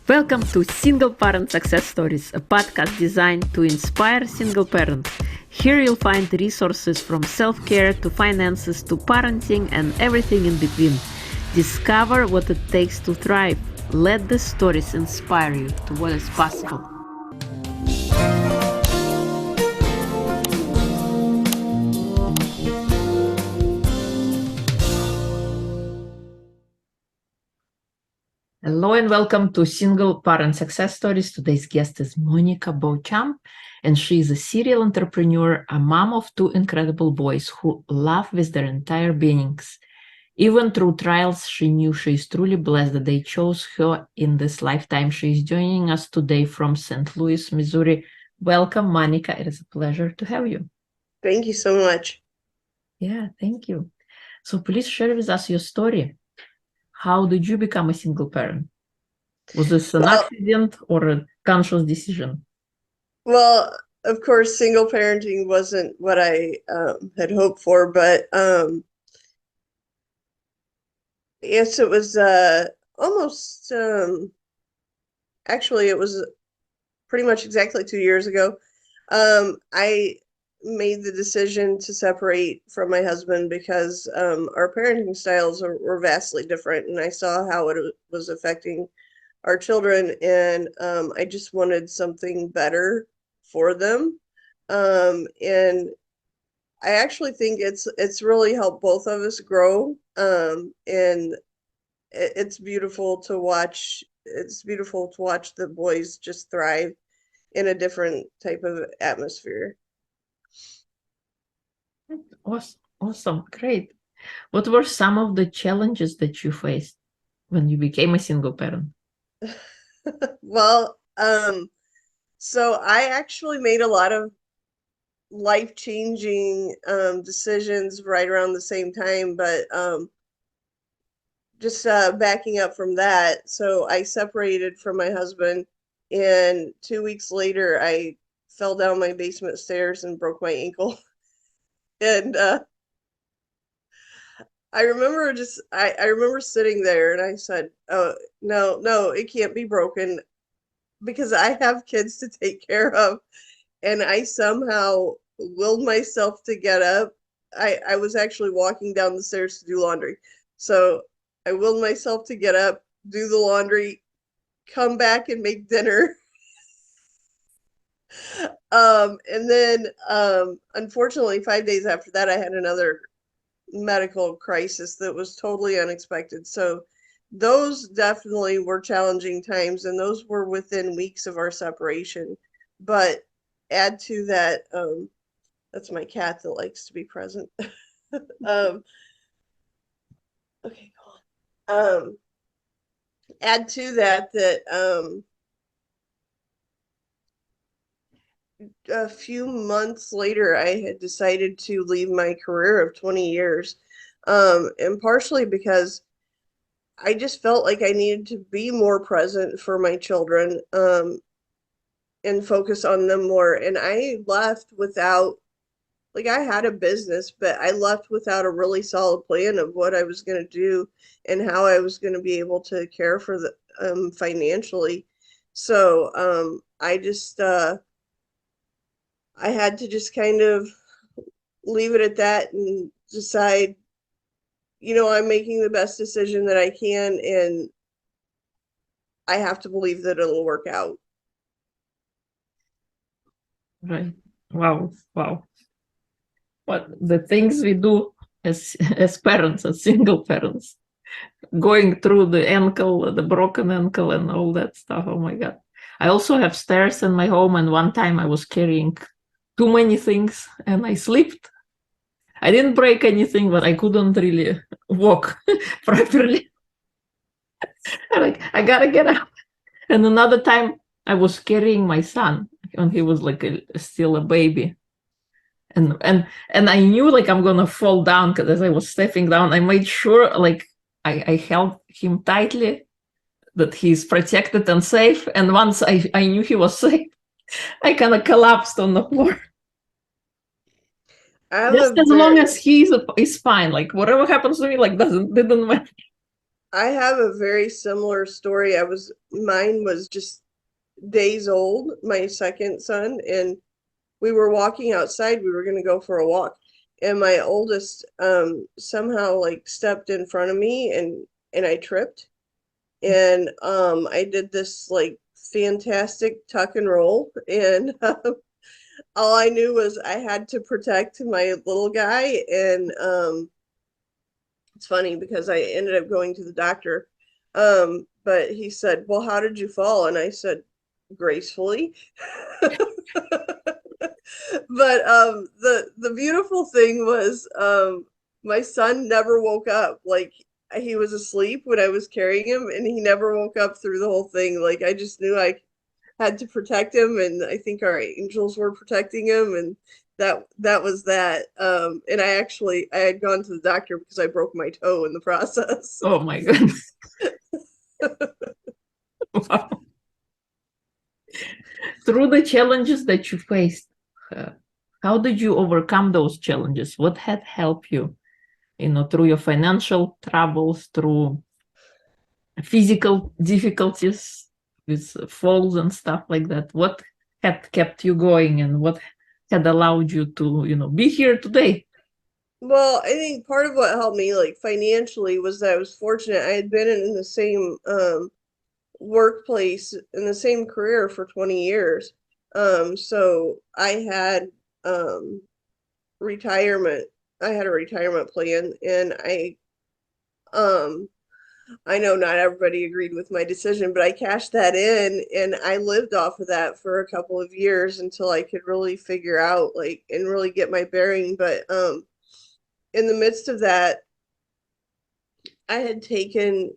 Welcome to Single Parent Success Stories, a podcast designed to inspire single parents. Here you'll find resources from self-care to finances to parenting and everything in between. Discover what it takes to thrive. Let the stories inspire you to what is possible. Hello and welcome to Single Parent Success Stories. Today's guest is Monica Beauchamp, and she is a serial entrepreneur, a mom of two incredible boys who love with their entire beings. Even through trials, she knew she is truly blessed that they chose her in this lifetime. She is joining us today from St. Louis, Missouri. Welcome, Monica. It is a pleasure to have you. Thank you so much. Yeah, thank you. So please share with us your story. How did you become a single parent? Was this an accident or a conscious decision? Well, of course, single parenting wasn't what I had hoped for, but yes, it was almost, actually, it was pretty much exactly 2 years ago. I made the decision to separate from my husband because our parenting styles were vastly different, and I saw how it was affecting our children, and I just wanted something better for them. And I actually think it's really helped both of us grow. And it's beautiful to watch. It's beautiful to watch the boys just thrive in a different type of atmosphere. Awesome, great. What were some of the challenges that you faced when you became a single parent? Well, so I actually made a lot of life-changing decisions right around the same time, but just backing up from that, so I separated from my husband, and 2 weeks later, I fell down my basement stairs and broke my ankle. And I remember sitting there and I said, "Oh, no, it can't be broken because I have kids to take care of." And I somehow willed myself to get up. I was actually walking down the stairs to do laundry. So I willed myself to get up, do the laundry, come back and make dinner. And then unfortunately 5 days after that I had another medical crisis that was totally unexpected. So those definitely were challenging times, and those were within weeks of our separation. But add to that, that's my cat that likes to be present. um, okay, go on. Add to that a few months later, I had decided to leave my career of 20 years, and partially because I just felt like I needed to be more present for my children, and focus on them more. And I left without, like, I had a business, but I left without a really solid plan of what I was going to do and how I was going to be able to care for the financially. So I just I had to just kind of leave it at that and decide, I'm making the best decision that I can, and I have to believe that it'll work out. Right. Wow. What the things we do as parents, as single parents, going through the broken ankle and all that stuff. Oh my God. I also have stairs in my home, and one time I was carrying too many things and I slipped. I didn't break anything, but I couldn't really walk properly. I gotta get up. And another time I was carrying my son when he was still a baby. And I knew I'm gonna fall down, because as I was stepping down, I made sure I held him tightly, that he's protected and safe. And once I knew he was safe, I kind of collapsed on the floor. Just as long as he's fine, whatever happens to me, didn't matter. I have a very similar story. Mine was just days old, my second son, and we were walking outside. We were going to go for a walk, and my oldest somehow like stepped in front of me, and I tripped, and I did this like fantastic tuck and roll, and all I knew was I had to protect my little guy, and it's funny because I ended up going to the doctor. But he said, "Well, how did you fall?" And I said, "Gracefully." But the beautiful thing was my son never woke up. Like he was asleep when I was carrying him, and he never woke up through the whole thing. Like I just knew I had to protect him, and I think our angels were protecting him, and that was that. And I had gone to the doctor because I broke my toe in the process. Oh my goodness. Wow. Through the challenges that you faced, uh, how did you overcome those challenges? What had helped you, through your financial troubles, through physical difficulties with falls and stuff like that? What had kept you going, and what had allowed you to, be here today? Well, I think part of what helped me like financially was that I was fortunate. I had been in the same workplace in the same career for 20 years. So I had um retirement. I had a retirement plan, and um I know not everybody agreed with my decision, but I cashed that in, and I lived off of that for a couple of years until I could really figure out like and really get my bearing. But in the midst of that, I had taken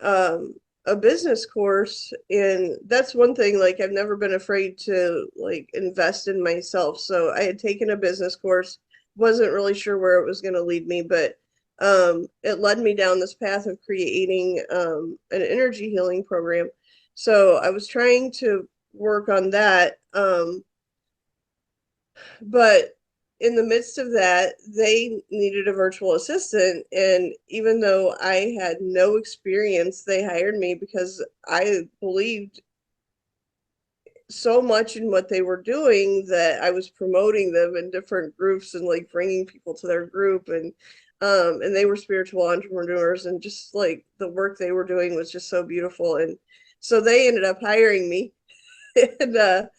um a business course, and that's one thing. Like I've never been afraid to like invest in myself. So I had taken a business course, wasn't really sure where it was going to lead me, but it led me down this path of creating an energy healing program. So I was trying to work on that, but in the midst of that, they needed a virtual assistant. And even though I had no experience, they hired me because I believed so much in what they were doing that I was promoting them in different groups and like bringing people to their group. And they were spiritual entrepreneurs, and just like the work they were doing was just so beautiful. And so they ended up hiring me. And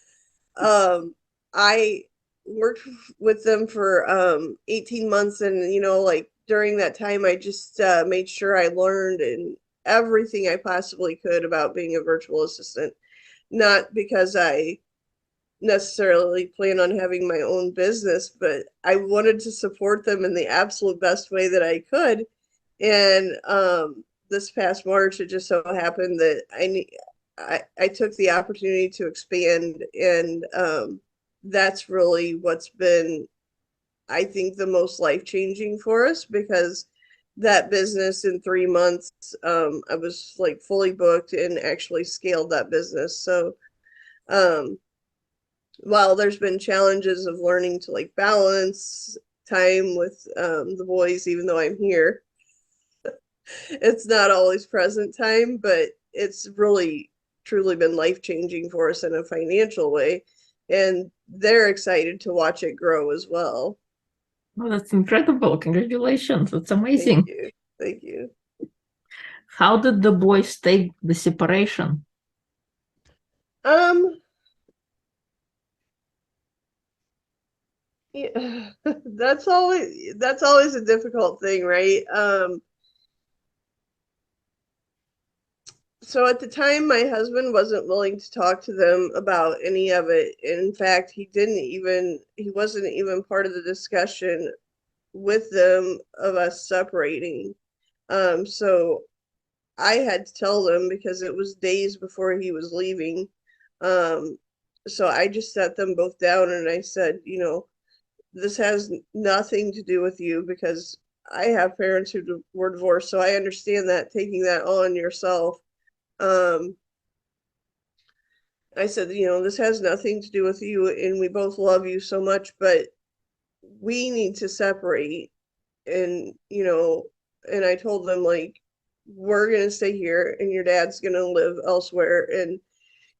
I worked with them for 18 months, and like during that time I just made sure I learned and everything I possibly could about being a virtual assistant. Not because I necessarily plan on having my own business, but I wanted to support them in the absolute best way that I could. And this past March, it just so happened that I took the opportunity to expand, and that's really what's been, I think, the most life changing for us, because that business in 3 months, I was like fully booked and actually scaled that business. So um, while there's been challenges of learning to like balance time with the boys, even though I'm here, it's not always present time, but it's really truly been life changing for us in a financial way. And they're excited to watch it grow as well. Oh, that's incredible. Congratulations. That's Thank amazing. you. Thank you. How did the boys take the separation? Um, yeah, that's always a difficult thing, right? So at the time, my husband wasn't willing to talk to them about any of it. In fact, he wasn't even part of the discussion with them of us separating. So I had to tell them because it was days before he was leaving. Um, so I just sat them both down, and I said, this has nothing to do with you, because I have parents who were divorced, so I understand that taking that on yourself. Um, I said, this has nothing to do with you, and we both love you so much, but we need to separate. And, and I told them, like, we're going to stay here and your dad's going to live elsewhere. And,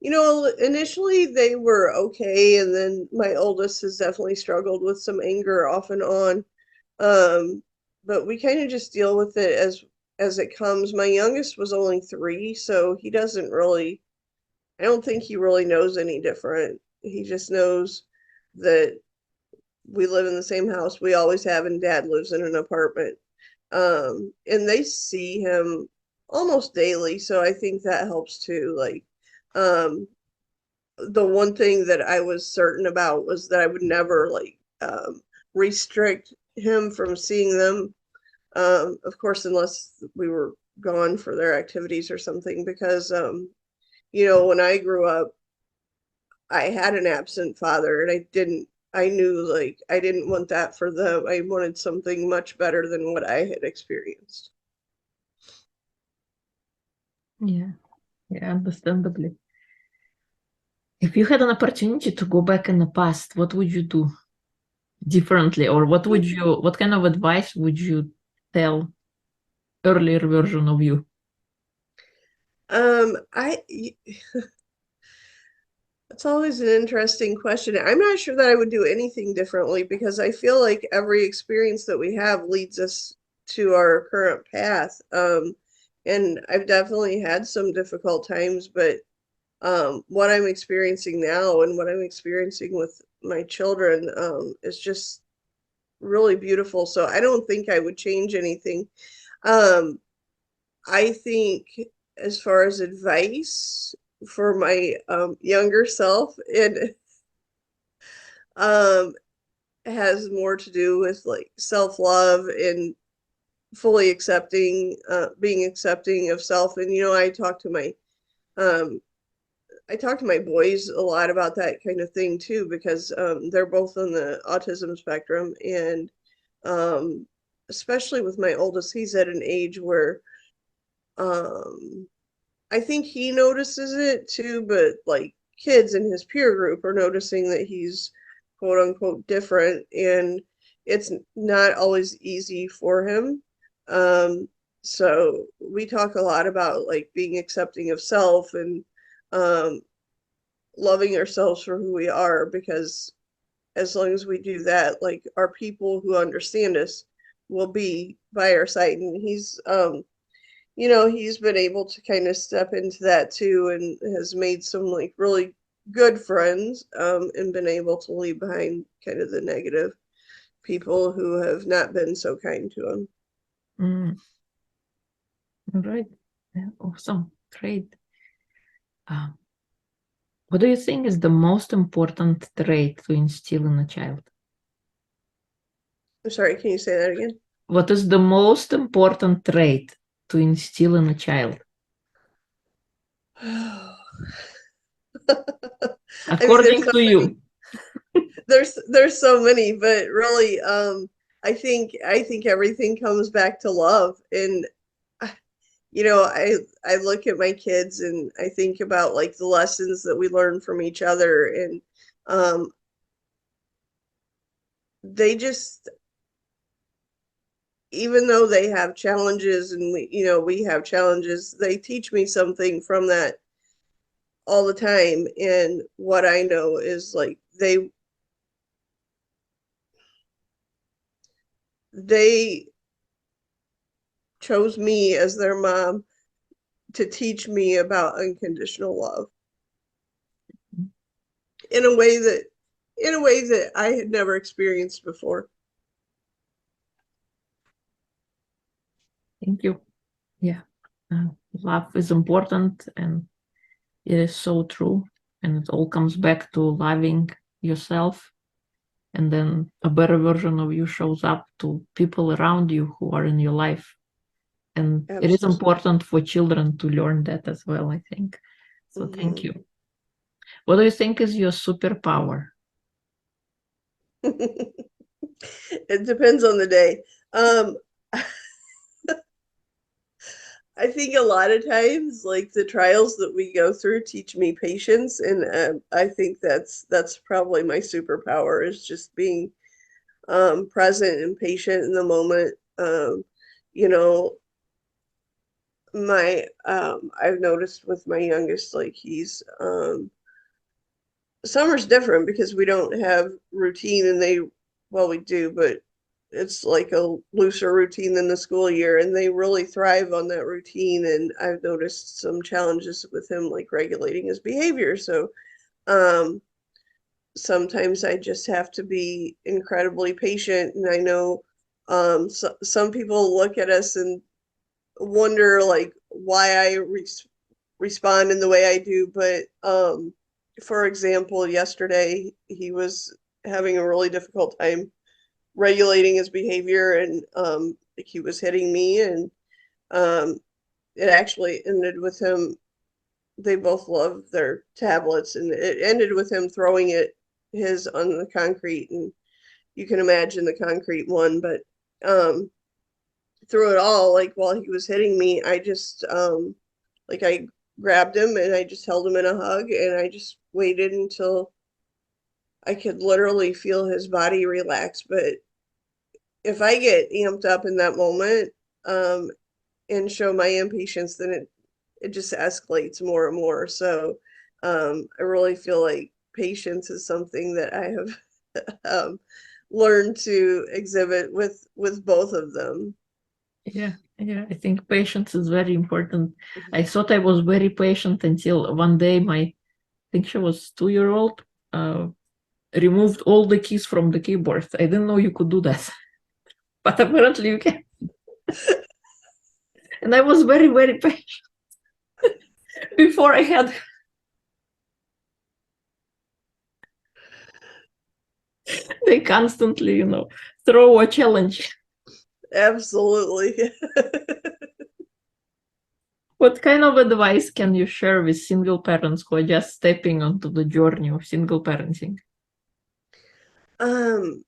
initially they were okay. And then my oldest has definitely struggled with some anger off and on. But we kind of just deal with it as it comes. My youngest was only 3, so he doesn't really, I don't think he really knows any different. He just knows that we live in the same house we always have, and dad lives in an apartment. And they see him almost daily, so I think that helps too. Like, um, the one thing that I was certain about was that I would never like restrict him from seeing them. Of course, unless we were gone for their activities or something, because when I grew up, I had an absent father, and I knew like I didn't want that for them. I wanted something much better than what I had experienced. Yeah, yeah, understandably. If you had an opportunity to go back in the past, what would you do differently, or what kind of advice would you tell earlier version of you? I It's always an interesting question. I'm not sure that I would do anything differently because I feel like every experience that we have leads us to our current path. And I've definitely had some difficult times, but what I'm experiencing now and what I'm experiencing with my children is just really beautiful. So I don't think I would change anything. Um, I think as far as advice for my younger self, it um, has more to do with like self-love and fully accepting, being accepting of self. And um, I talk to my boys a lot about that kind of thing too, because they're both on the autism spectrum, and um, especially with my oldest, he's at an age where um, I think he notices it too, but like kids in his peer group are noticing that he's quote unquote different, and it's not always easy for him. Um, so we talk a lot about like being accepting of self and um, loving ourselves for who we are, because as long as we do that, like our people who understand us will be by our side. And he's been able to kind of step into that too, and has made some like really good friends, and been able to leave behind kind of the negative people who have not been so kind to him. Mm, all right. Yeah, awesome. Great. Um, what do you think is the most important trait to instill in a child? I'm sorry, can you say that again? What is the most important trait to instill in a child, I mean, according to you? there's so many, but really, I think everything comes back to love. And I look at my kids and I think about like the lessons that we learn from each other, and um, they just, even though they have challenges and we have challenges, they teach me something from that all the time. And what I know is like they chose me as their mom to teach me about unconditional love in a way that I had never experienced before. Thank you. Yeah. Love is important, and it is so true. And it all comes back to loving yourself. And then a better version of you shows up to people around you who are in your life. And it is Absolutely. important for children to learn that as well, I think. So thank Hmm. you. What do you think is your superpower? It depends on the day. Um, I think a lot of times, like the trials that we go through teach me patience, and I think that's probably my superpower, is just being present and patient in the moment. You know, my I've noticed with my youngest, like he's summer's different because we don't have routine, and they, well, we do, but it's like a looser routine than the school year, and they really thrive on that routine. And I've noticed some challenges with him, like regulating his behavior. So um sometimes I just have to be incredibly patient. And I know some people look at us and wonder like why I respond in the way I do. But for example, yesterday he was having a really difficult time regulating his behavior, and he was hitting me. And um, it actually ended with him. They both love their tablets, and it ended with him throwing his on the concrete. And you can imagine the concrete one. But um, through it all, like while he was hitting me, I just like I grabbed him and I just held him in a hug, and I just waited until I could literally feel his body relax. But if I get amped up in that moment um, and show my impatience, then it just escalates more and more. So I really feel like patience is something that I have learned to exhibit with both of them. Yeah, yeah, I think patience is very important. I Mhm. thought I was very patient until one day my, I think she was 2 year old, uh, removed all the keys from the keyboard. I didn't know you could do that, but apparently you can. And I was very, very patient before I had, they constantly, throw a challenge. Absolutely. What kind of advice can you share with single parents who are just stepping onto the journey of single parenting? um,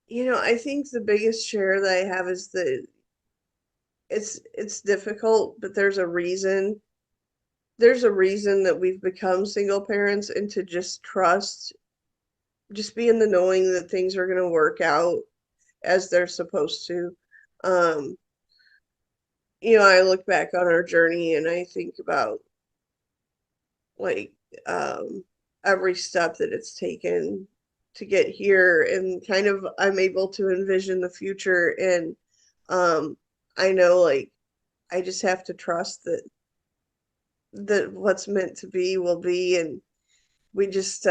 I think the biggest share that I have is that it's difficult, but there's a reason that we've become single parents, and to just be in the knowing that things are going to work out as they're supposed to. Um, I look back on our journey and I think about like um, every step that it's taken to get here, and kind of I'm able to envision the future. And I know, like, I just have to trust that what's meant to be will be, and we just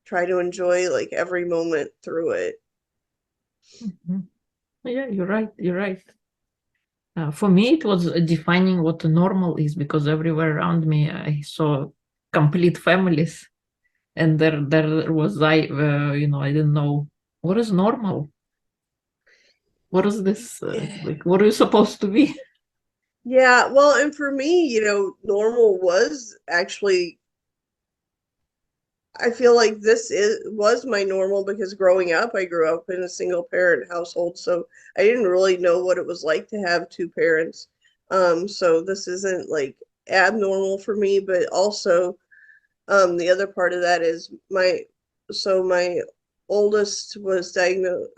try to enjoy like every moment through it. Mhm. Yeah, you're right. You're right. For me, it was defining what the normal is because everywhere around me I saw complete families, and there was I didn't know what is normal. What is this? Like, what are you supposed to be? Yeah, well, and for me, normal was actually, I feel like this is was my normal because growing up, I grew up in a single parent household, so I didn't really know what it was like to have two parents. So this isn't like abnormal for me, but also the other part of that is my oldest was diagnosed.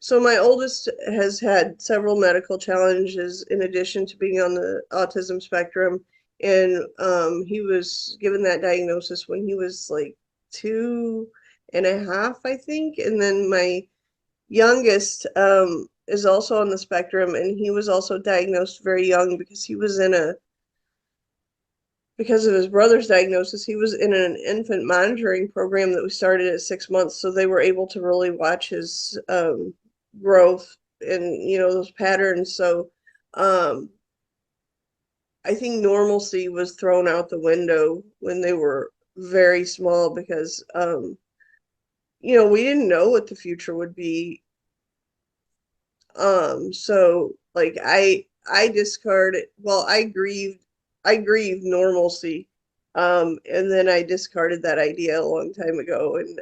So my oldest has had several medical challenges in addition to being on the autism spectrum. And he was given that diagnosis when he was like 2.5, I think. And then my youngest is also on the spectrum, and he was also diagnosed very young because of his brother's diagnosis. He was in an infant monitoring program that we started at 6 months, so they were able to really watch his growth and those patterns. So um, I think normalcy was thrown out the window when they were very small because we didn't know what the future would be. So like I discarded, well, I grieved normalcy. And then I discarded that idea a long time ago. And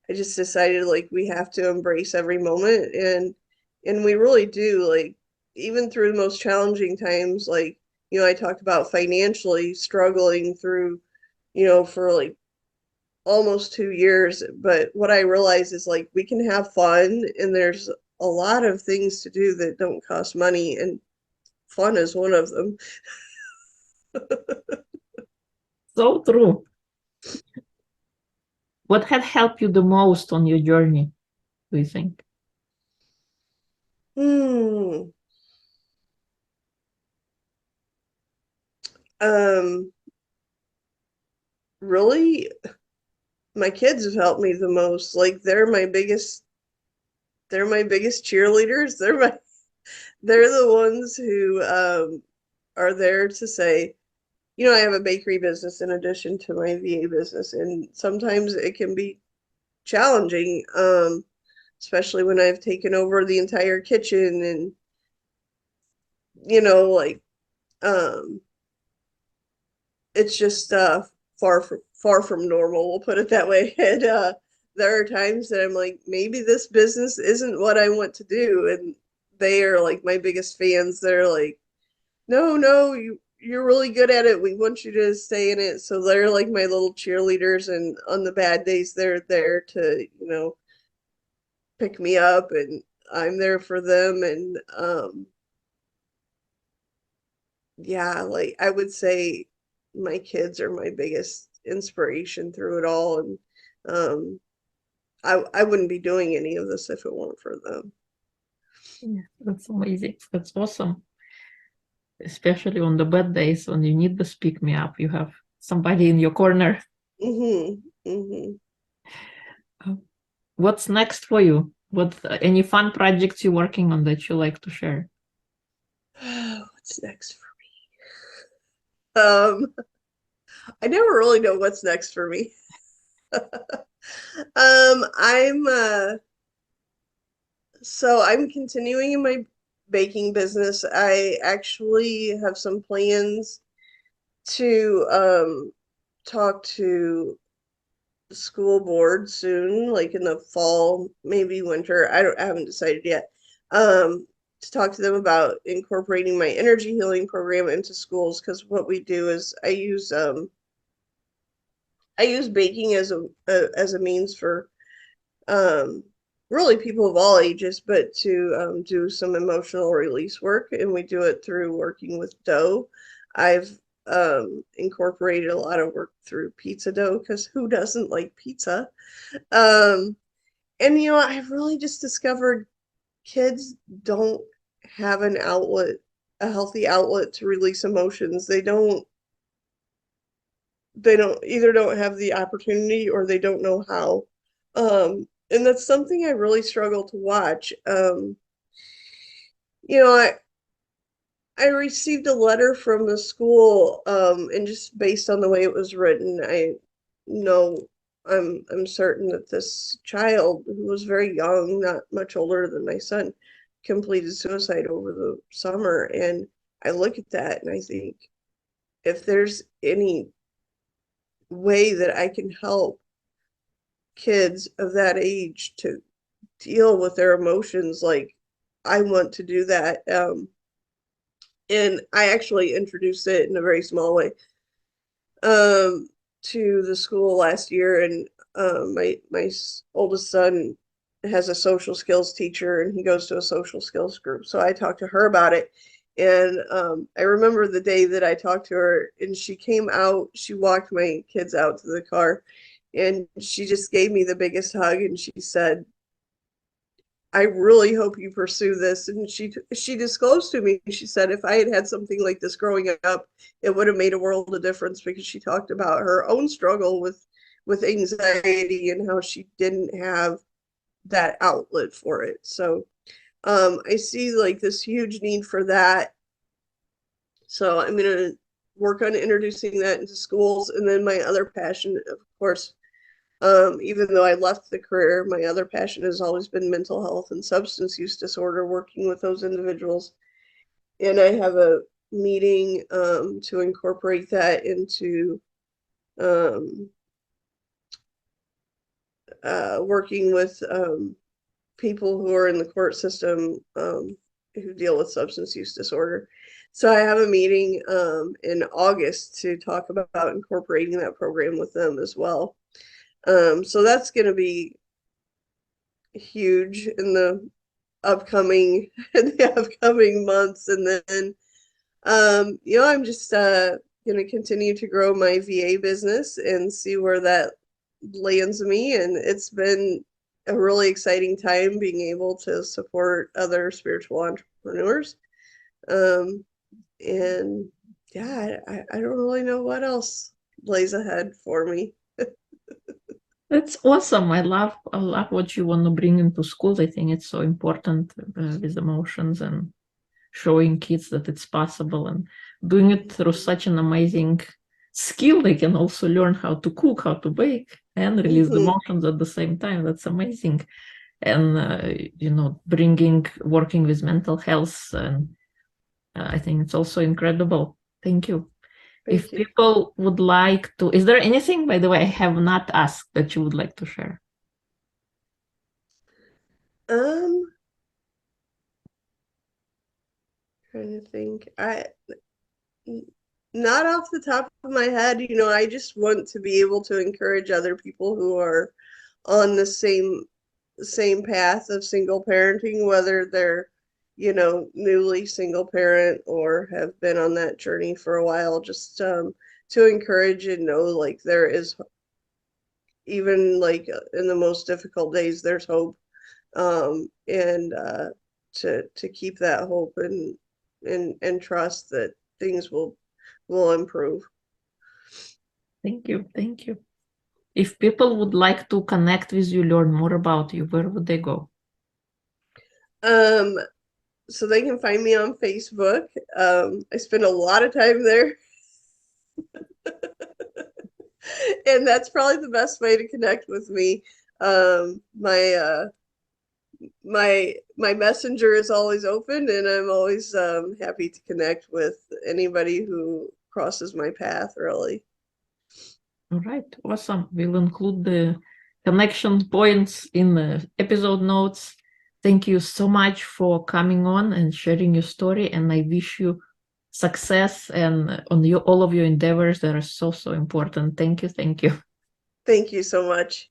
I just decided like we have to embrace every moment. And we really do, like, even through the most challenging times. Like, I talked about financially struggling through, for like almost 2 years. But what I realize is like we can have fun, and there's a lot of things to do that don't cost money, and fun is one of them. So true. What had helped you the most on your journey, do you think? Hmm. Um, Really, my kids have helped me the most. Like they're my biggest cheerleaders. They're the ones who are there to say, I have a bakery business in addition to my VA business, and sometimes it can be challenging, especially when I've taken over the entire kitchen and like um it's just far from normal, we'll put it that way. And there are times that I'm like, maybe this business isn't what I want to do, and they are like my biggest fans. They're like, no, you're really good at it. We want you to stay in it. So they're like my little cheerleaders, and on the bad days, they're there to, pick me up, and I'm there for them. And yeah, like I would say my kids are my biggest inspiration through it all. And um, I wouldn't be doing any of this if it weren't for them. Yeah, that's amazing. That's awesome. Especially on the bad days when you need to speak me up, you have somebody in your corner. Hmm. Hmm. Uh, What's next for you? What any fun projects you're working on that you like to share? What's next for me? I never really know what's next for me. I'm So I'm continuing in my baking business. I actually have some plans to talk to the school board soon, like in the fall, maybe winter. I haven't decided yet. To talk to them about incorporating my energy healing program into schools, because what we do is I use baking as a means for um, really people of all ages, but to do some emotional release work. And we do it through working with dough. I've incorporated a lot of work through pizza dough, because who doesn't like pizza? Um, and I've really just discovered kids don't have an outlet, a healthy outlet to release emotions. They don't either don't have the opportunity, or they don't know how. And that's something I really struggle to watch. You know, I received a letter from the school, and just based on the way it was written, I know I'm certain that this child, who was very young, not much older than my son, completed suicide over the summer. And I look at that and I think, if there's any way that I can help kids of that age to deal with their emotions, like, I want to do that. And I actually introduced it in a very small way um, to the school last year. And my oldest son has a social skills teacher, and he goes to a social skills group. So I talked to her about it. And I remember the day that I talked to her, and she came out, she walked my kids out to the car, and she just gave me the biggest hug, and she said, I really hope you pursue this. And she disclosed to me, she said, if I had had something like this growing up, it would have made a world of difference, because she talked about her own struggle with anxiety, and how she didn't have that outlet for it. So I see like this huge need for that. So I'm gonna work on introducing that into schools. And then my other passion, of course, even though I left the career, my other passion has always been mental health and substance use disorder, working with those individuals. And I have a meeting to incorporate that into um, working with people who are in the court system, who deal with substance use disorder. So I have a meeting in August to talk about incorporating that program with them as well. So that's going to be huge in the upcoming months. And then I'm just going to continue to grow my VA business and see where that lands me. And it's been a really exciting time being able to support other spiritual entrepreneurs. And yeah, I don't really know what else lays ahead for me. That's awesome. I love what you want to bring into schools. I think it's so important with emotions and showing kids that it's possible, and doing it through such an amazing skill. They can also learn how to cook, how to bake, and release the emotions at the same time. That's amazing. And working with mental health, and I think it's also incredible. Thank you. If people would like to, is there anything, by the way, I have not asked that you would like to share? Trying to think. Not off the top of my head, I just want to be able to encourage other people who are on the same path of single parenting, whether they're, newly single parent or have been on that journey for a while, just to encourage and know like there is, even like in the most difficult days, there's hope. And to keep that hope and trust that things will improve. Thank you. If people would like to connect with you, learn more about you, where would they go? So they can find me on Facebook. I spend a lot of time there. And that's probably the best way to connect with me. My messenger is always open, and I'm always happy to connect with anybody who crosses my path, really. All right, awesome. We'll include the connection points in the episode notes. Thank you so much for coming on and sharing your story, and I wish you success and on all of your endeavors that are so important. Thank you. Thank you so much.